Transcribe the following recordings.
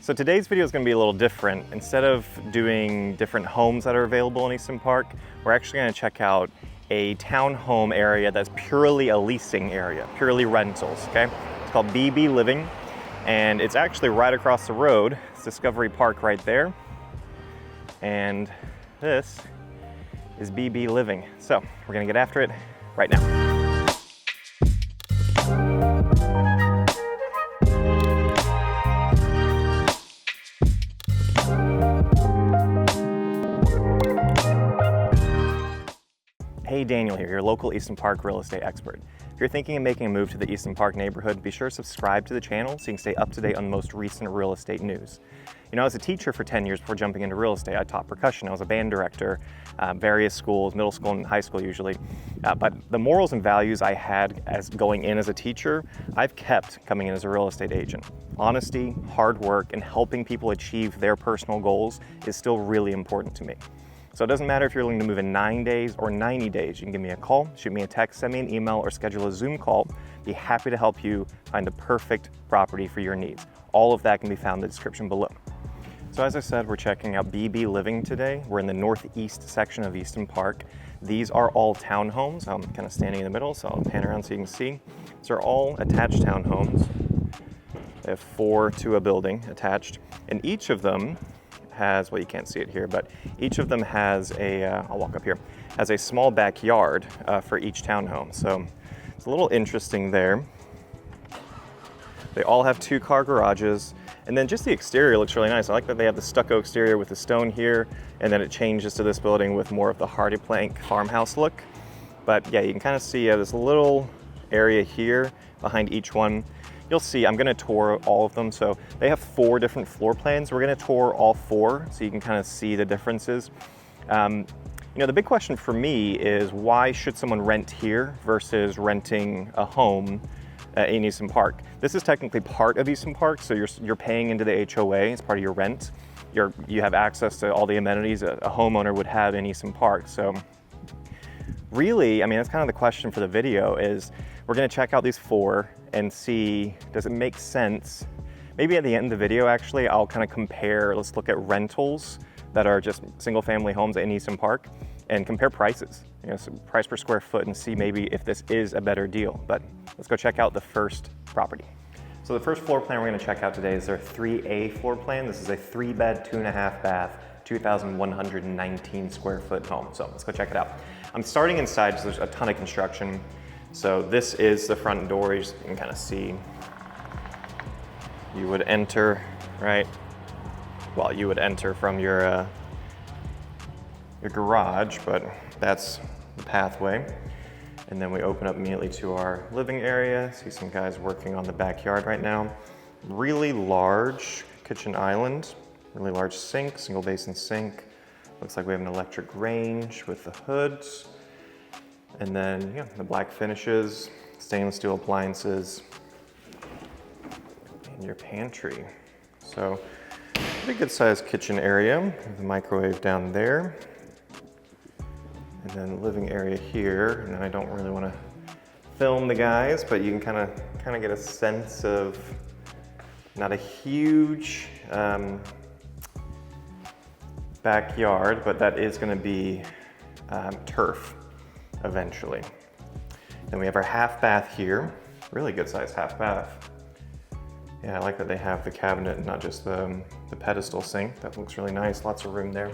So today's video is going to be a little different. Instead of doing different homes that are available in Easton Park, we're actually going to check out a townhome area that's purely a leasing area, purely rentals, okay? It's called BB Living, and it's actually right across the road. It's Discovery Park right there. And this is BB Living. So we're going to get after it right now. Hey, Daniel here, your local Easton Park real estate expert. If you're thinking of making a move to the Easton Park neighborhood, be sure to subscribe to the channel so you can stay up to date on the most recent real estate news. You know, I was a teacher for 10 years before jumping into real estate. I taught percussion, I was a band director, various schools, middle school and high school usually. But the morals and values I had as going in as a teacher, I've kept coming in as a real estate agent. Honesty, hard work, and helping people achieve their personal goals is still really important to me. So it doesn't matter if you're looking to move in 9 days or 90 days. You can give me a call, shoot me a text, send me an email, or schedule a Zoom call. Be happy to help you find the perfect property for your needs. All of that can be found in the description below. So as I said, we're checking out BB Living today. We're in the northeast section of Easton Park. These are all townhomes. I'm kind of standing in the middle, so I'll pan around so you can see. These are all attached townhomes. They have 4 to a building attached, and each of them has, well, you can't see it here, but each of them has a, I'll walk up here, has a small backyard for each townhome. So it's a little interesting there. They all have 2-car garages, and then just the exterior looks really nice. I like that they have the stucco exterior with the stone here, and then it changes to this building with more of the hardy plank farmhouse look. But yeah, you can kind of see this little area here behind each one. You'll see, I'm gonna tour all of them. So they have 4 different floor plans. We're gonna tour all 4 so you can kind of see the differences. You know, the big question for me is why should someone rent here versus renting a home in Easton Park? This is technically part of Easton Park, so you're paying into the HOA, it's part of your rent. You have access to all the amenities a homeowner would have in Easton Park. So really, I mean, that's kind of the question for the video is, we're gonna check out these 4 and see, does it make sense? Maybe at the end of the video, actually, I'll kind of compare, let's look at rentals that are just single family homes in Easton Park and compare prices, you know, so price per square foot, and see maybe if this is a better deal. But let's go check out the first property. So the first floor plan we're gonna check out today is their 3A floor plan. This is a 3-bed, 2.5 bath, 2,119 square foot home. So let's go check it out. I'm starting inside because there's a ton of construction. So this is the front door. You can kind of see. You would enter, right? Well, you would enter from your garage, but that's the pathway. And then we open up immediately to our living area. See some guys working on the backyard right now. Really large kitchen island, really large sink, single basin sink. Looks like we have an electric range with the hoods. And then, yeah, the black finishes, stainless steel appliances, and your pantry. So, pretty good sized kitchen area. The microwave down there. And then the living area here. And I don't really want to film the guys, but you can kind of get a sense of not a huge backyard, but that is going to be turf eventually. Then we have our half bath here. Really good sized half bath. Yeah, I like that they have the cabinet and not just the pedestal sink. That looks really nice, lots of room there.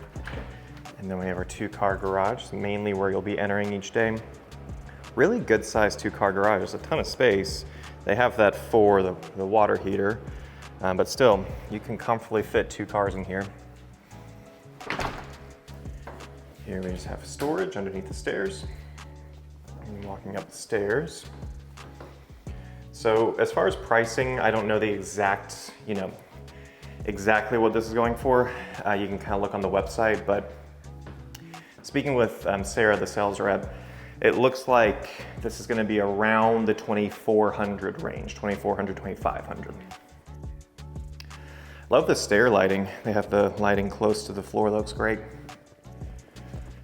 And then we have our 2-car garage, mainly where you'll be entering each day. Really good sized 2-car garage, there's a ton of space. They have that for the water heater, but still, you can comfortably fit 2 cars in here. Here we just have storage underneath the stairs. And walking up the stairs. So as far as pricing, I don't know the exact, exactly what this is going for. You can kind of look on the website, but speaking with Sarah, the sales rep, it looks like this is going to be around the 2,400 range, 2,400, 2,500. Love the stair lighting. They have the lighting close to the floor, looks great.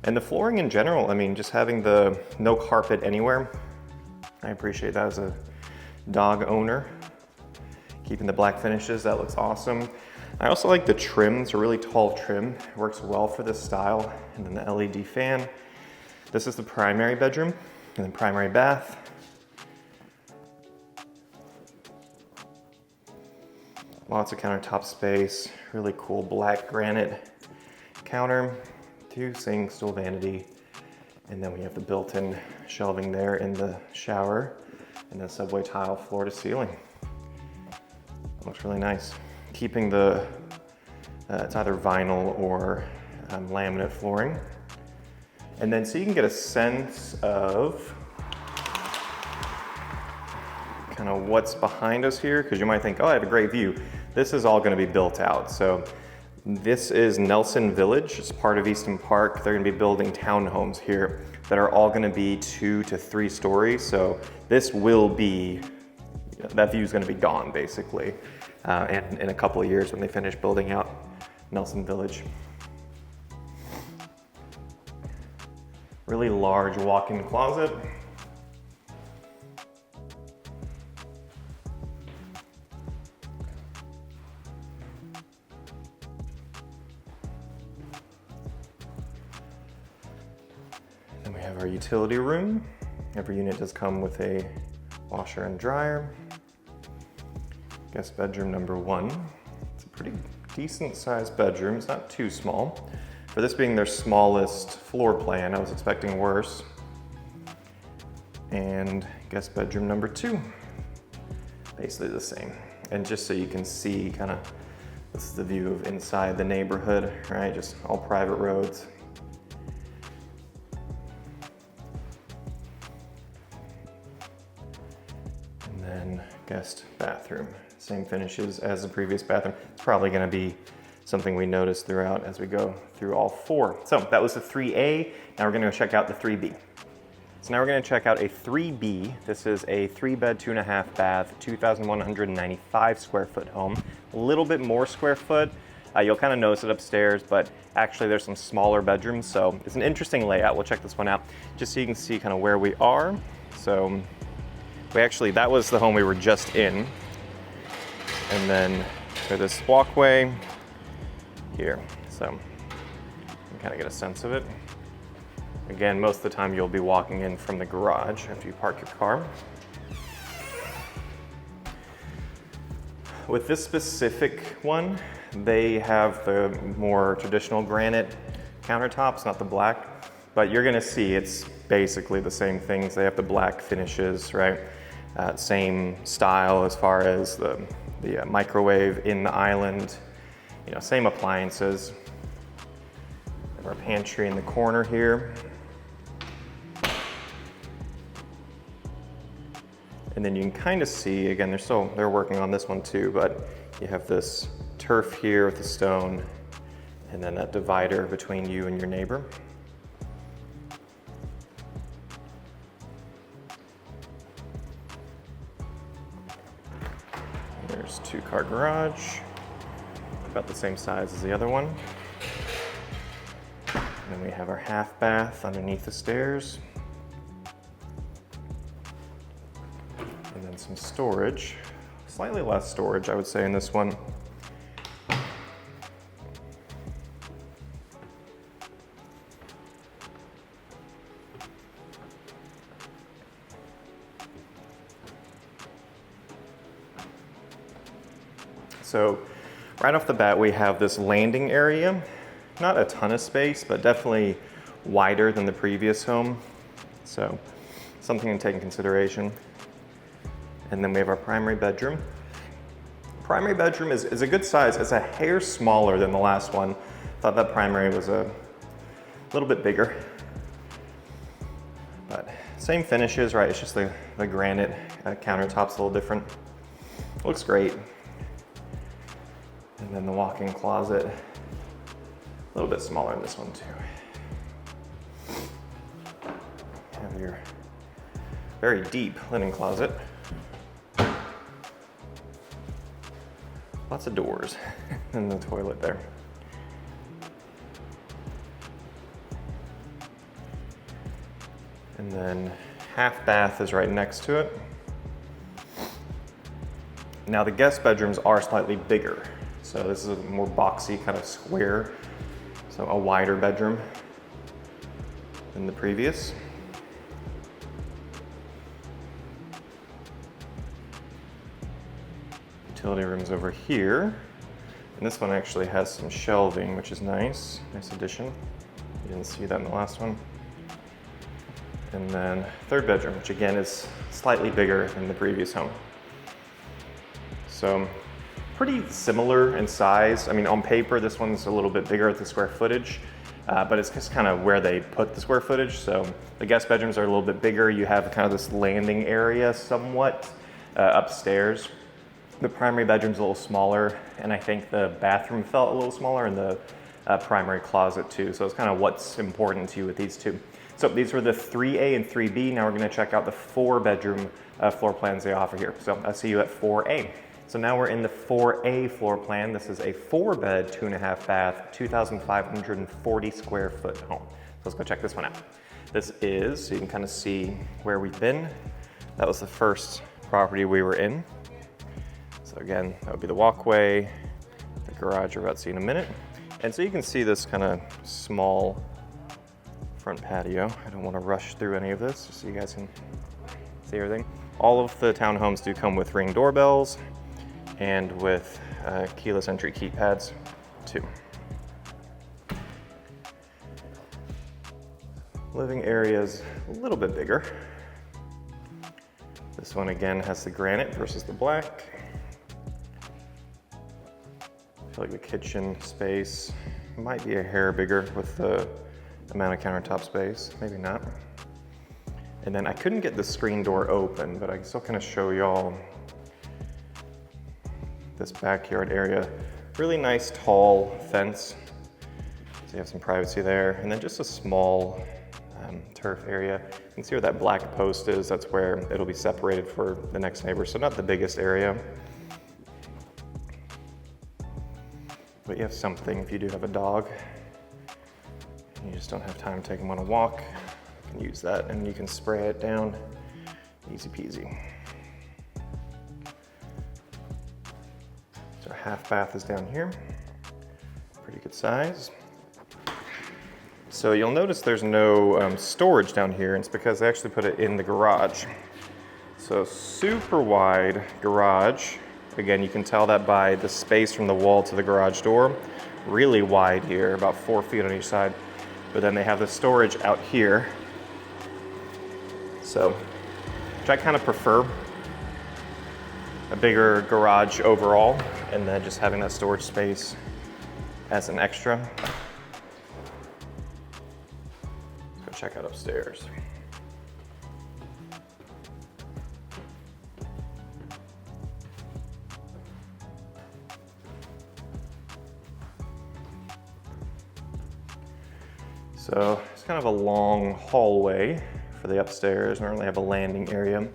And the flooring in general, I mean, just having the no carpet anywhere, I appreciate that as a dog owner. Keeping the black finishes, that looks awesome. I also like the trim. It's a really tall trim. It works well for this style. And then the LED fan. This is the primary bedroom, and then primary bath. Lots of countertop space, really cool black granite counter, 2 sinks, dual vanity, and then we have the built-in shelving there in the shower, and then subway tile floor to ceiling. Looks really nice. Keeping the, it's either vinyl or laminate flooring. And then so you can get a sense of kind of what's behind us here, because you might think, oh, I have a great view. This is all going to be built out. So this is Nelson Village. It's part of Easton Park. They're going to be building townhomes here that are all going to be 2 to 3 stories. So this will be, that view is going to be gone basically and in a couple of years when they finish building out Nelson Village. Really large walk-in closet. Then we have our utility room. Every unit does come with a washer and dryer. Guest bedroom number 1. It's a pretty decent sized bedroom. It's not too small. For this being their smallest floor plan, I was expecting worse. And guest bedroom number 2. Basically the same. And just so you can see kind of, this is the view of inside the neighborhood, right? Just all private roads. Guest bathroom, same finishes as the previous bathroom. It's probably going to be something we notice throughout as we go through all 4. So that was the 3A. Now we're going to go check out the 3B. So now we're going to check out a 3B. This is a 3-bed, 2.5 bath, 2,195 square foot home. A little bit more square foot. You'll kind of notice it upstairs, but actually there's some smaller bedrooms. So it's an interesting layout. We'll check this one out just so you can see kind of where we are. So that was the home we were just in. And then for this walkway here. So you can kind of get a sense of it. Again, most of the time you'll be walking in from the garage after you park your car. With this specific one, they have the more traditional granite countertops, not the black, but you're gonna see it's basically the same things. They have the black finishes, right? Same style as far as the microwave in the island, same appliances. Our pantry in the corner here. And then you can kind of see, again, they're working on this one too, but you have this turf here with the stone, and then that divider between you and your neighbor. There's 2-car garage, about the same size as the other one. And then we have our half bath underneath the stairs. And then some storage, slightly less storage, I would say, in this one. So right off the bat, we have this landing area. Not a ton of space, but definitely wider than the previous home. So something to take in consideration. And then we have our primary bedroom. Primary bedroom is a good size. It's a hair smaller than the last one. Thought that primary was a little bit bigger. But same finishes, right? It's just the granite countertop's a little different. Looks great. And then the walk-in closet, a little bit smaller in this one too. Have your very deep linen closet. Lots of doors and the toilet there. And then half bath is right next to it. Now the guest bedrooms are slightly bigger. So this is a more boxy kind of square. So a wider bedroom than the previous. Utility room's over here. And this one actually has some shelving, which is nice. Nice addition. You didn't see that in the last one. And then third bedroom, which again is slightly bigger than the previous home. So pretty similar in size. I mean, on paper, this one's a little bit bigger at the square footage, but it's just kind of where they put the square footage. So the guest bedrooms are a little bit bigger. You have kind of this landing area somewhat upstairs. The primary bedroom's a little smaller, and I think the bathroom felt a little smaller, and the primary closet too. So it's kind of what's important to you with these two. So these were the 3A and 3B. Now we're going to check out the 4-bedroom floor plans they offer here. So I'll see you at 4A. So now we're in the 4A floor plan. This is a 4-bed, 2.5 bath, 2,540 square foot home. So let's go check this one out. This is, so you can kind of see where we've been. That was the first property we were in. So again, that would be the walkway, the garage we're about to see in a minute. And so you can see this kind of small front patio. I don't want to rush through any of this just so you guys can see everything. All of the townhomes do come with Ring doorbells and with keyless entry keypads too. Living area is a little bit bigger. This one again has the granite versus the black. I feel like the kitchen space might be a hair bigger with the amount of countertop space, maybe not. And then I couldn't get the screen door open, but I can still kind of show y'all this backyard area. Really nice tall fence, so you have some privacy there. And then just a small turf area. You can see where that black post is. That's where it'll be separated for the next neighbor. So not the biggest area, but you have something if you do have a dog. You just don't have time to take them on a walk. You can use that and you can spray it down. Easy peasy. So our half bath is down here. Pretty good size. So you'll notice there's no storage down here, and it's because they actually put it in the garage. So super wide garage. Again, you can tell that by the space from the wall to the garage door. Really wide here, about 4 feet on each side. But then they have the storage out here. So, which I kind of prefer. A bigger garage overall, and then just having that storage space as an extra. Let's go check out upstairs. So it's kind of a long hallway for the upstairs. We normally have a landing area.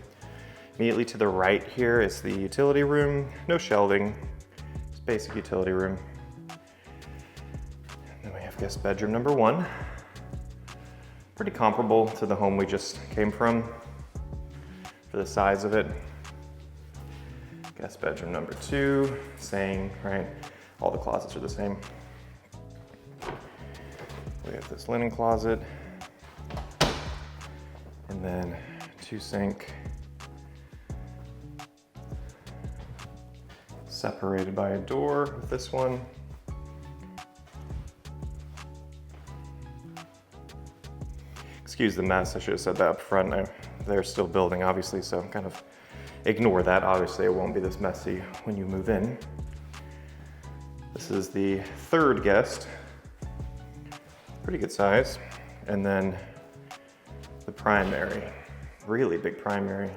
Immediately to the right here is the utility room. No shelving, it's basic utility room. And then we have guest bedroom number 1. Pretty comparable to the home we just came from for the size of it. Guest bedroom number 2, same, right? All the closets are the same. We have this linen closet, and then 2 sink, separated by a door with this one. Excuse the mess, I should have said that up front. They're still building, obviously, so kind of ignore that. Obviously, it won't be this messy when you move in. This is the 3rd guest. Pretty good size. And then the primary, really big primary.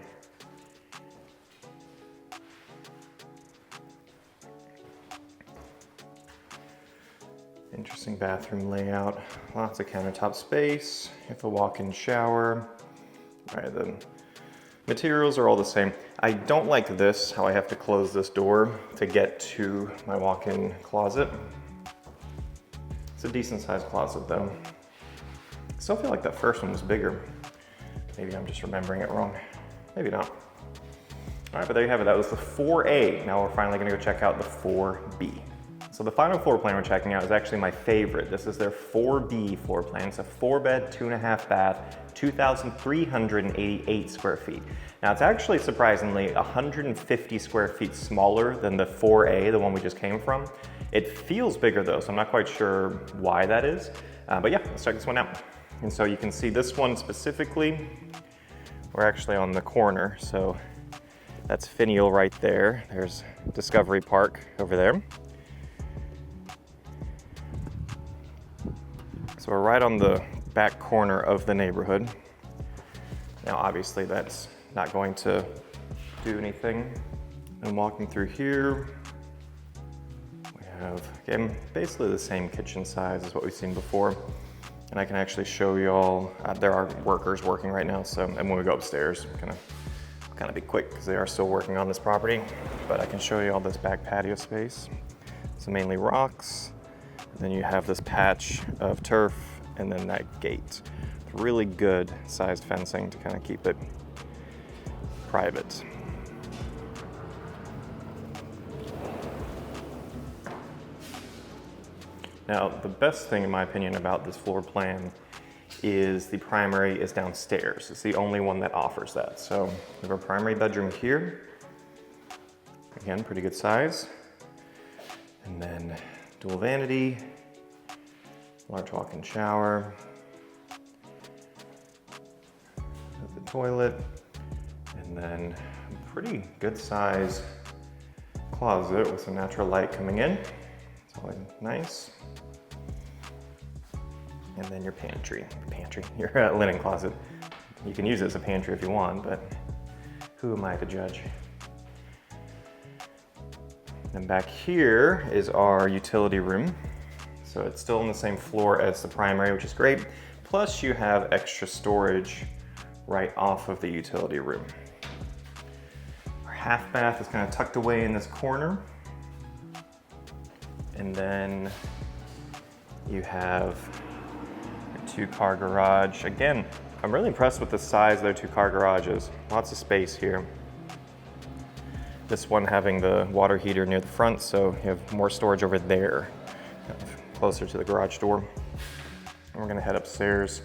Interesting bathroom layout, lots of countertop space. You have a walk-in shower. All right, the materials are all the same. I don't like this, how I have to close this door to get to my walk-in closet. It's a decent sized closet though. I still feel like that first one was bigger. Maybe I'm just remembering it wrong. Maybe not. All right, but there you have it. That was the 4A. Now we're finally gonna go check out the 4B. So the final floor plan we're checking out is actually my favorite. This is their 4B floor plan. It's a 4-bed, 2.5 bath, 2,388 square feet. Now it's actually surprisingly 150 square feet smaller than the 4A, the one we just came from. It feels bigger though, so I'm not quite sure why that is. But yeah, let's check this one out. And so you can see this one specifically, we're actually on the corner. So that's Finial right there. There's Discovery Park over there. So we're right on the back corner of the neighborhood. Now obviously that's not going to do anything. And walking through here, we have, again, basically the same kitchen size as what we've seen before. And I can actually show you all, there are workers working right now, so, and when we go upstairs, kind of be quick because they are still working on this property, but I can show you all this back patio space. So mainly rocks. Then you have this patch of turf and then that gate. Really good sized fencing to kind of keep it private. Now, the best thing in my opinion about this floor plan is the primary is downstairs. It's the only one that offers that. So we have our primary bedroom here. Again, pretty good size. And then dual vanity, large walk-in shower, the toilet, and then a pretty good size closet with some natural light coming in. It's always nice. And then your pantry, your linen closet. You can use it as a pantry if you want, but who am I to judge? And back here is our utility room. So it's still on the same floor as the primary, which is great. Plus you have extra storage right off of the utility room. Our half bath is kind of tucked away in this corner. And then you have a 2-car garage. Again, I'm really impressed with the size of their 2-car garages. Lots of space here. This one having the water heater near the front, so you have more storage over there, kind of closer to the garage door. And we're gonna head upstairs.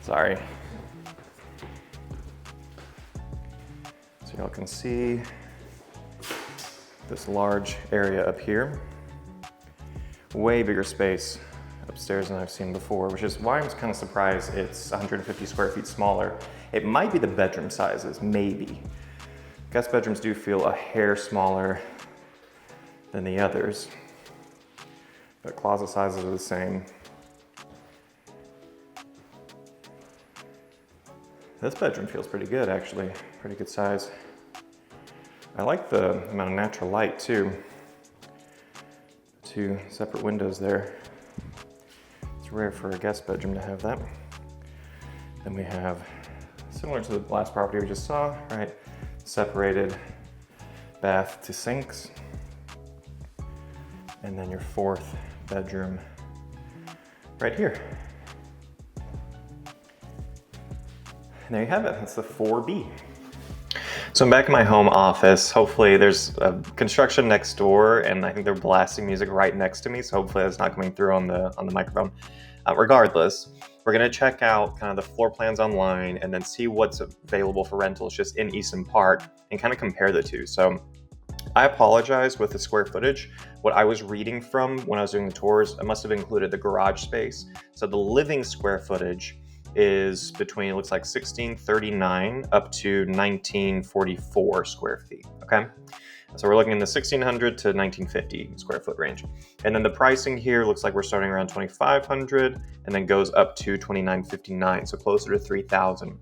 Sorry. So y'all can see this large area up here. Way bigger space upstairs than I've seen before, which is why I'm kind of surprised it's 150 square feet smaller. It might be the bedroom sizes, maybe. Guest bedrooms do feel a hair smaller than the others, but closet sizes are the same. This bedroom feels pretty good, actually. Pretty good size. I like the amount of natural light too. 2 separate windows there. It's rare for a guest bedroom to have that. Then we have, similar to the last property we just saw, right? Separated bath to sinks. And then your 4th bedroom right here. And there you have it, that's the 4B. So I'm back in my home office. Hopefully there's construction next door and I think they're blasting music right next to me. So hopefully that's not coming through on the microphone. Regardless, we're gonna check out kind of the floor plans online and then see what's available for rentals just in Easton Park and kind of compare the two. So I apologize with the square footage. What I was reading from when I was doing the tours, I must have included the garage space. So the living square footage is between, it looks like 1639 up to 1944 square feet, okay? So we're looking in the 1600 to 1950 square foot range. And then the pricing here looks like we're starting around 2,500 and then goes up to 2,959, so closer to 3,000.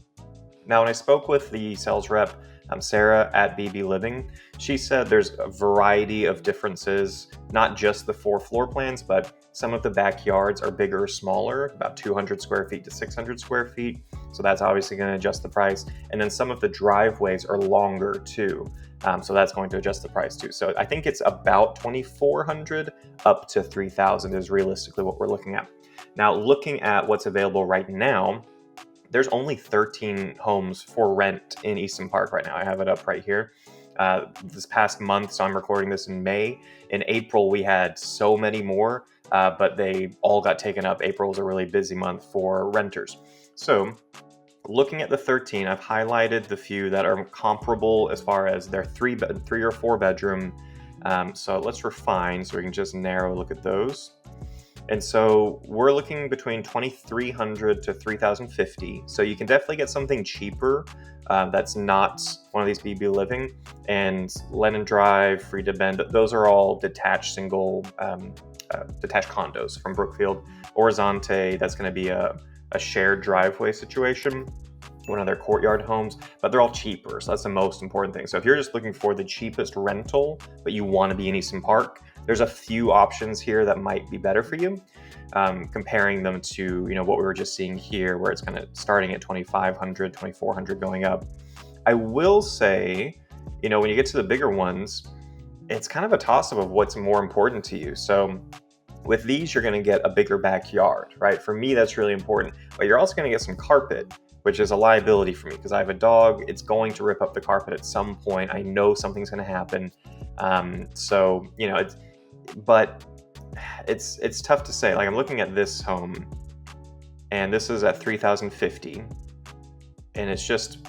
Now, when I spoke with the sales rep, Sarah at BB Living, she said there's a variety of differences, not just the 4 floor plans, but some of the backyards are bigger or smaller, about 200 square feet to 600 square feet. So that's obviously going to adjust the price. And then some of the driveways are longer too. So that's going to adjust the price too. So I think it's about 2,400 up to 3,000 is realistically what we're looking at. Now, looking at what's available right now, there's only 13 homes for rent in Easton Park right now. I have it up right here. This past month, so I'm recording this in May. In April, we had so many more, but they all got taken up. April was a really busy month for renters. So looking at the 13, I've highlighted the few that are comparable as far as their three or four bedroom. So let's refine so we can just narrow a look at those. And so we're looking between 2,300 to 3,050. So you can definitely get something cheaper that's not one of these BB Living. And Lennon Drive, Frida Bend, those are all detached detached condos from Brookfield. Horizonte, that's going to be a shared driveway situation, one of their courtyard homes, but they're all cheaper. So that's the most important thing. So if you're just looking for the cheapest rental, but you want to be in Easton Park, there's a few options here that might be better for you. Comparing them to, what we were just seeing here, where it's kind of starting at 2,500, 2,400 going up. I will say, when you get to the bigger ones, it's kind of a toss-up of what's more important to you. So with these, you're going to get a bigger backyard, right? For me, that's really important. But you're also going to get some carpet, which is a liability for me because I have a dog. It's going to rip up the carpet at some point. I know something's going to happen. But it's tough to say. Like, I'm looking at this home, and this is at 3,050, and it's just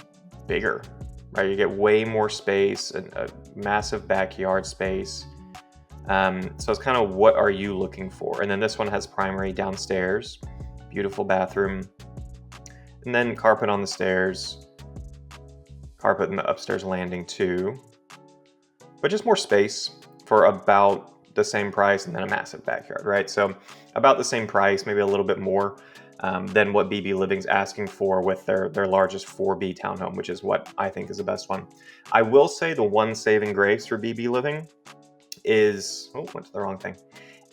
bigger, right? You get way more space and a massive backyard space. So it's kind of, what are you looking for? And then this one has primary downstairs, beautiful bathroom, and then carpet on the stairs, carpet in the upstairs landing too, but just more space for about the same price, and then a massive backyard, right? So about the same price, maybe a little bit more than what BB Living's asking for with their largest 4B townhome, which is what I think is the best one. I will say the one saving grace for BB Living is, went to the wrong thing,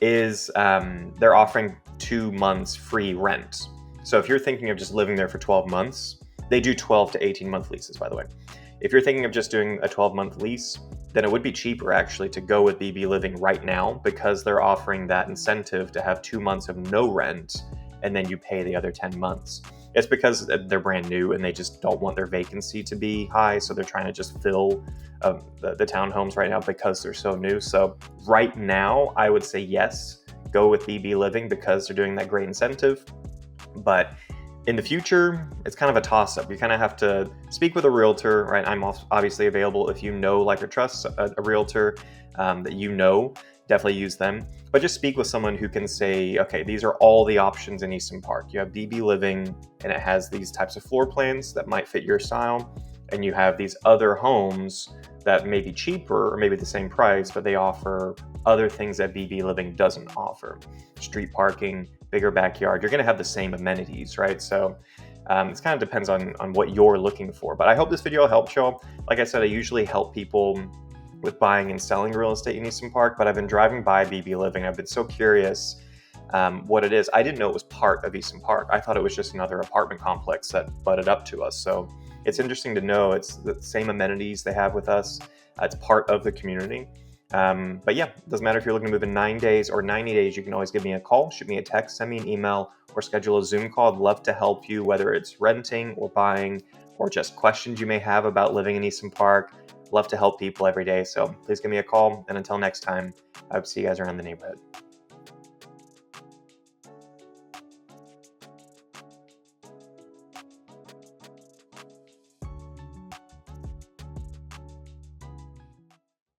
is they're offering 2 months free rent. So if you're thinking of just living there for 12 months, they do 12 to 18 month leases, by the way. If you're thinking of just doing a 12-month lease, then it would be cheaper actually to go with BB Living right now, because they're offering that incentive to have 2 months of no rent, and then you pay the other 10 months. It's because they're brand new and they just don't want their vacancy to be high, so they're trying to just fill the townhomes right now because they're so new. So right now, I would say yes, go with BB Living because they're doing that great incentive. But in the future, it's kind of a toss-up. You kind of have to speak with a realtor, right? I'm obviously available if you know, like, or trust a realtor that definitely use them. But just speak with someone who can say, okay, these are all the options in Easton Park. You have BB Living, and it has these types of floor plans that might fit your style. And you have these other homes that may be cheaper or maybe the same price, but they offer other things that BB Living doesn't offer. Street parking, bigger backyard, you're going to have the same amenities, right? So it kind of depends on what you're looking for. But I hope this video helped y'all. Like I said, I usually help people with buying and selling real estate in Easton Park, but I've been driving by BB Living. I've been so curious what it is. I didn't know it was part of Easton Park. I thought it was just another apartment complex that butted up to us. So it's interesting to know it's the same amenities they have with us. It's part of the community. But yeah, it doesn't matter if you're looking to move in 9 days or 90 days, you can always give me a call, shoot me a text, send me an email, or schedule a Zoom call. I'd love to help you, whether it's renting or buying or just questions you may have about living in Easton Park. Love to help people every day. So please give me a call. And until next time, I hope to see you guys around the neighborhood.